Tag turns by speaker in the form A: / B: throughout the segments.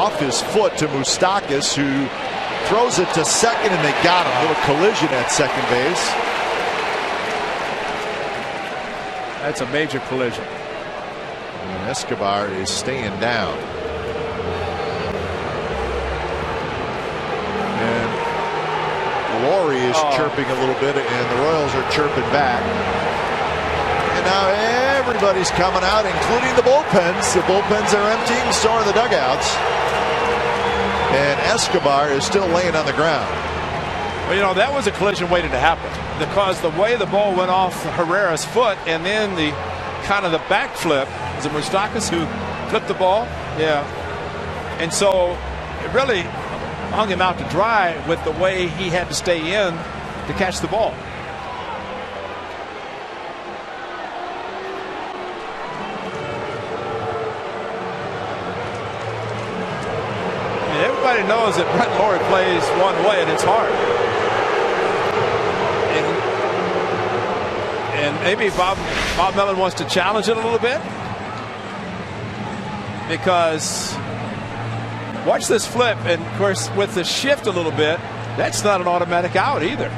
A: off his foot to Moustakas, who throws it to second, and they got him. A little collision at second base.
B: That's a major collision.
A: And Escobar is staying down. And Laurie is chirping a little bit, and the Royals are chirping back. And now everybody's coming out, including the bullpens. The bullpens are emptying, so are the dugouts. And Escobar is still laying on the ground.
B: Well, you know, that was a collision waiting to happen, because the way the ball went off Herrera's foot, and then the kind of the backflip. Was it Moustakas who flipped the ball? Yeah. And so it really hung him out to dry with the way he had to stay in to catch the ball. Everybody knows that Brett Laurie plays one way, and it's hard. And maybe Bob Melvin wants to challenge it a little bit, because watch this flip, and of course with the shift a little bit, that's not an automatic out either.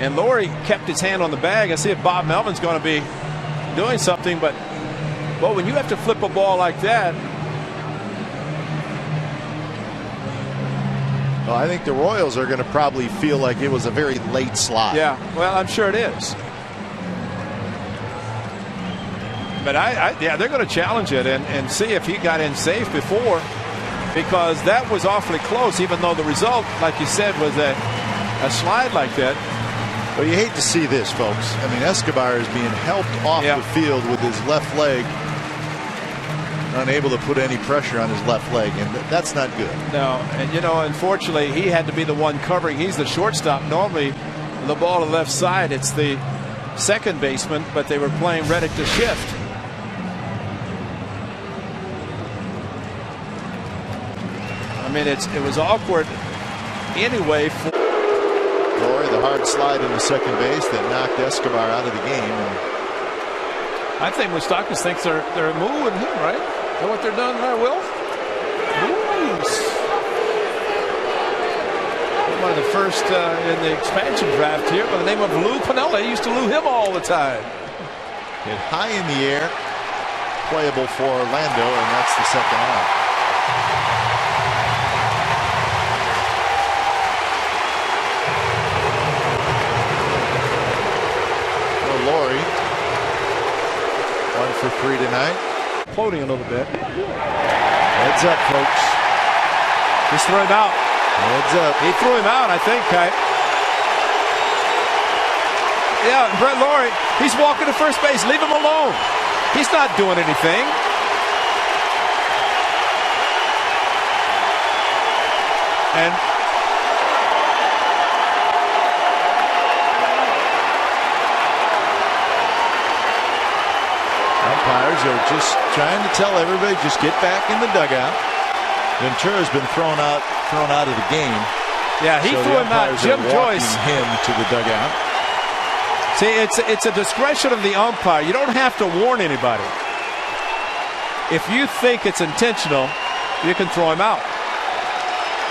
B: And Laurie kept his hand on the bag. I see if Bob Melvin's going to be doing something, but when you have to flip a ball like that.
A: Well, I think the Royals are going to probably feel like it was a very late slide.
B: Yeah, well, I'm sure it is. But yeah, they're going to challenge it and see if he got in safe before, because that was awfully close, even though the result, like you said, was a slide like that.
A: Well, you hate to see this, folks. I mean, Escobar is being helped off the field with his left leg, unable to put any pressure on his left leg, and that's not good.
B: No, and you know, unfortunately, he had to be the one covering. He's the shortstop. Normally, the ball to the left side, it's the second baseman, but they were playing Reddick to shift. I mean, it was awkward anyway for
A: Laurie. The hard slide into second base that knocked Escobar out of the game. And
B: I think Moustakas thinks they're moving him, right? Is that what they're doing there, Will? One of the first in the expansion draft here by the name of Lou Piniella. He used to loo him all the time.
A: Hit high in the air, playable for Orlando, and that's the second out. Laurie, 1 for 3 tonight.
B: Floating a little bit.
A: Heads up, folks.
B: Just threw him out.
A: Heads up.
B: He threw him out, I think. Yeah, Brett Laurie, he's walking to first base. Leave him alone. He's not doing anything. And
A: umpires are just trying to tell everybody, just get back in the dugout. Ventura's been thrown out of the game.
B: Yeah, he threw him out. Jim Joyce
A: him to the dugout.
B: See, it's a discretion of the umpire. You don't have to warn anybody. If you think it's intentional, you can throw him out.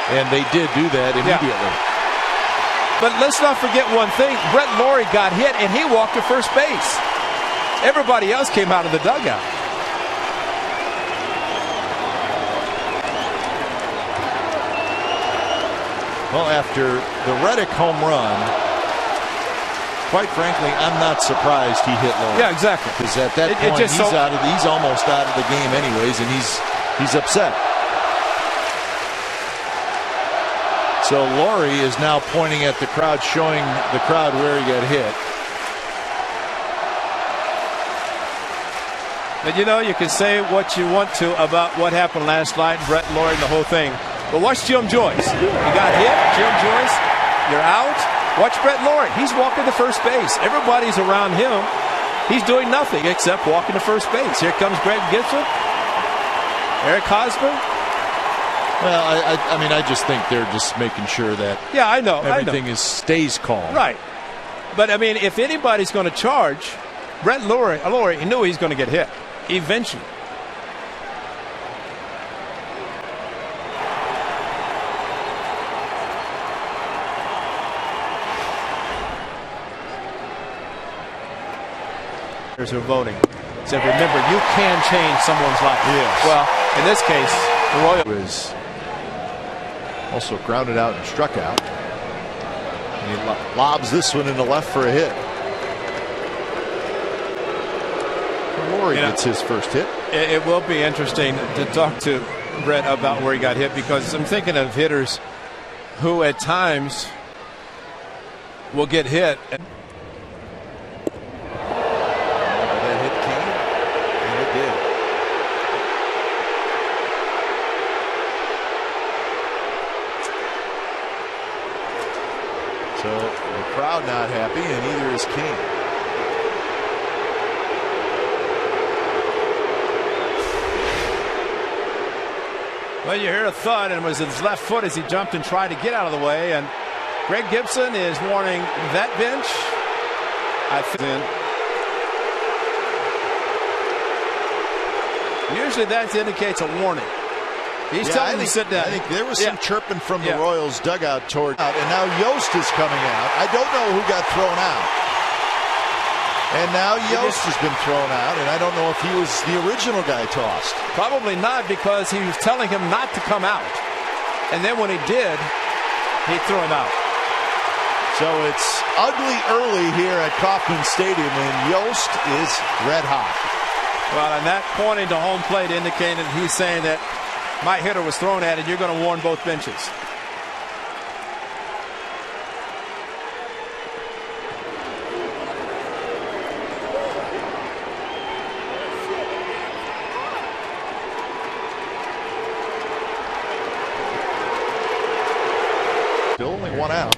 A: And they did do that immediately.
B: Yeah. But let's not forget one thing. Brett Laurie got hit, and he walked to first base. Everybody else came out of the dugout.
A: Well, after the Reddick home run, quite frankly, I'm not surprised he hit Laurie.
B: Yeah, exactly.
A: Because at that point, he's almost out of the game anyways, and he's upset. So Laurie is now pointing at the crowd, showing the crowd where he got hit.
B: But you know, you can say what you want to about what happened last night, Brett Laurie and the whole thing. But watch Jim Joyce. You got hit, Jim Joyce. You're out. Watch Brett Laurie. He's walking to first base. Everybody's around him. He's doing nothing except walking to first base. Here comes Greg Gibson. Eric Hosmer.
A: Well, I mean, I just think they're just making sure that everything stays calm.
B: Right. But, I mean, if anybody's going to charge, Brett Laurie, he knew he's going to get hit eventually. Who are voting said, remember, you can change someone's life.
A: Yes.
B: Well, in this case, the Royals
A: was also grounded out and struck out. And he lobs this one in the left for a hit. Laurie gets his first hit.
B: It will be interesting to talk to Brett about where he got hit, because I'm thinking of hitters who at times will get hit.
A: That hit came, and it did. So the crowd not happy, and neither is King.
B: Well, you hear a thud, and it was his left foot as he jumped and tried to get out of the way. And Greg Gibson is warning that bench. I think usually that indicates a warning. He's telling him to sit down.
A: I think there was some chirping from the Royals dugout toward out, and now Yost is coming out. I don't know who got thrown out. And now Yost has been thrown out, and I don't know if he was the original guy tossed.
B: Probably not, because he was telling him not to come out. And then when he did, he threw him out.
A: So it's ugly early here at Kauffman Stadium, and Yost is red hot.
B: Well, and that pointing to home plate indicated he's saying that my hitter was thrown at, and you're going to warn both benches.
A: Still only one out.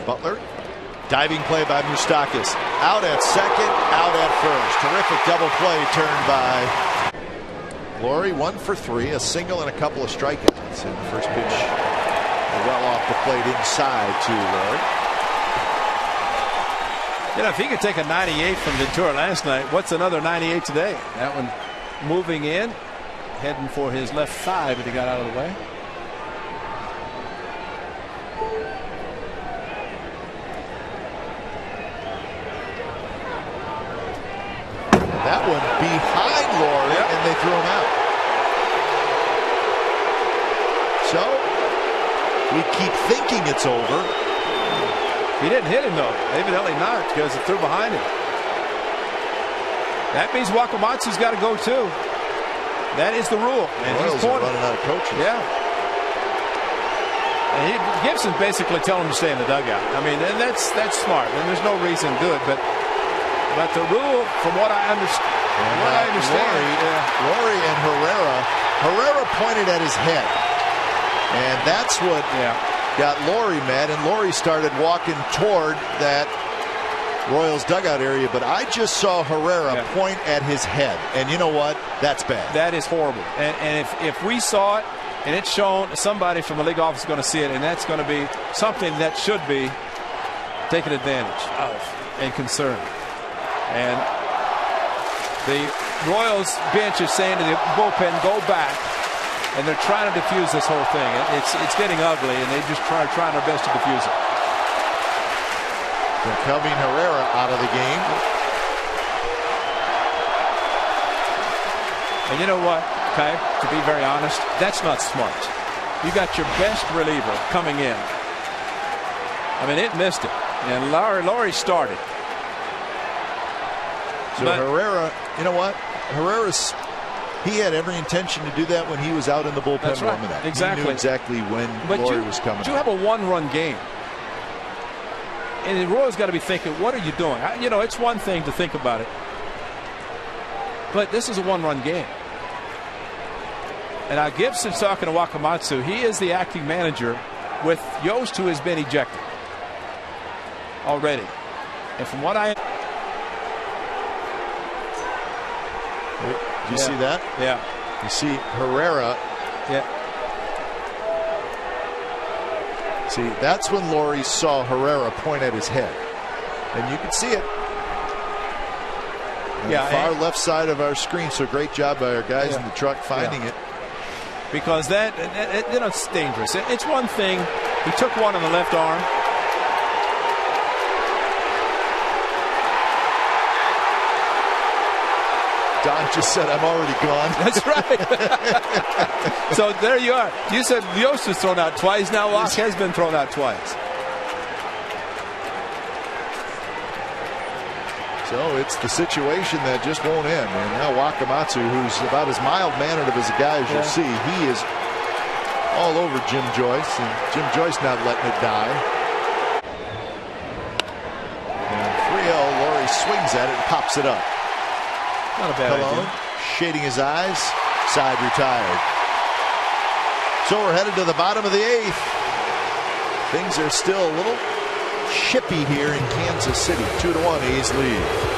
A: Butler, diving play by Moustakas. Out at second, out at first. Terrific double play turned by Laurie. 1 for 3, a single and a couple of strikeouts. And the first pitch well off the plate inside to Laurie.
B: You know, if he could take a 98 from Ventura last night, what's another 98 today? That one moving in, heading for his left thigh, but he got out of the way.
A: That one behind Laurie, and they threw him out. So we keep thinking it's over.
B: He didn't hit him, though. Evidently not, because it threw behind him. That means Wakamatsu's got to go, too. That is the rule. And
A: Royals are running out of coaches.
B: Yeah. And Gibson basically telling him to stay in the dugout. I mean, and that's smart. And there's no reason to do it, but the rule, from what I understand,
A: Laurie and Herrera pointed at his head, and that's what got Laurie mad. And Laurie started walking toward that Royals dugout area, but I just saw Herrera point at his head, and you know what? That's bad.
B: That is horrible. And if we saw it and it's shown, somebody from the league office is going to see it, and that's going to be something that should be taken advantage of and concerned. And the Royals bench is saying to the bullpen, go back, and they're trying to defuse this whole thing. It's getting ugly, and they just trying their best to defuse it.
A: They're coming Herrera out of the game.
B: And you know what, Kai, to be very honest, that's not smart. You got your best reliever coming in. I mean, it missed it, and Laurie started.
A: So Herrera, you know what? He had every intention to do that when he was out in the bullpen warming up.
B: Exactly.
A: He knew exactly when Laurie was coming.
B: But you have a one-run game. And the Royals got to be thinking, what are you doing? You know, it's one thing to think about it. But this is a one-run game. And now Gibson's talking to Wakamatsu. He is the acting manager with Yost, who has been ejected already. And from what I...
A: Do you see that?
B: Yeah.
A: You see Herrera.
B: Yeah.
A: See, that's when Laurie saw Herrera point at his head. And you can see it. On the far left side of our screen. So great job by our guys in the truck finding it.
B: Because it's dangerous. It's one thing. He took one on the left arm.
A: Don just said, I'm already gone.
B: That's right. So there you are. You said Leos was thrown out twice. Now Locke has been thrown out twice.
A: So it's the situation that just won't end. And now Wakamatsu, who's about as mild-mannered of as a guy as you'll see, he is all over Jim Joyce, and Jim Joyce not letting it die. And 3-0, Laurie swings at it and pops it up.
B: Not a bad idea.
A: Shading his eyes, side retired. So we're headed to the bottom of the 8th. Things are still a little chippy here in Kansas City. 2-1 A's lead.